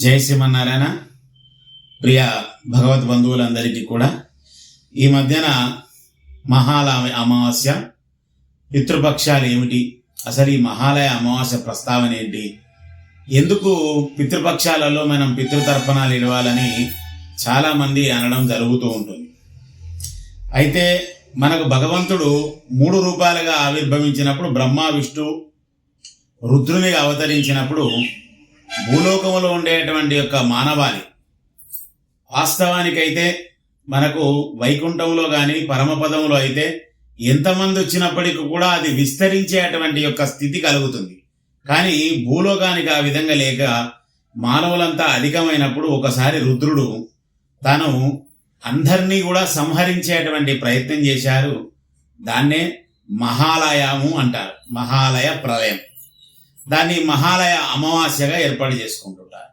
జై శ్రీమన్నారాయణ. ప్రియ భగవద్ బంధువులందరికీ కూడా ఈ మధ్యన మహాలయ అమావాస్య, పితృపక్షాలు ఏమిటి, అసలు ఈ మహాలయ అమావాస్య ప్రస్తావన ఏంటి, ఎందుకు పితృపక్షాలలో మనం పితృతర్పణాలు ఇవ్వాలని చాలామంది అనడం జరుగుతూ ఉంటుంది. అయితే మనకు భగవంతుడు 3 రూపాలుగా ఆవిర్భవించినప్పుడు, బ్రహ్మ విష్ణు రుద్రునిగా అవతరించినప్పుడు భూలోకంలో ఉండేటువంటి యొక్క మానవాళి వాస్తవానికైతే మనకు వైకుంఠంలో కానీ పరమపదంలో అయితే ఎంతమంది వచ్చినప్పటికీ కూడా అది విస్తరించేటువంటి యొక్క స్థితి కలుగుతుంది. కానీ భూలోకానికి ఆ విధంగా లేక మానవులంతా అధికమైనప్పుడు ఒకసారి రుద్రుడు తాను అందరినీ కూడా సంహరించేటువంటి ప్రయత్నం చేశారు. దాన్నే మహాలయము అంటారు, మహాలయ ప్రళయం. దాన్ని మహాలయ అమావాస్యగా ఏర్పాటు చేసుకుంటుంటారు.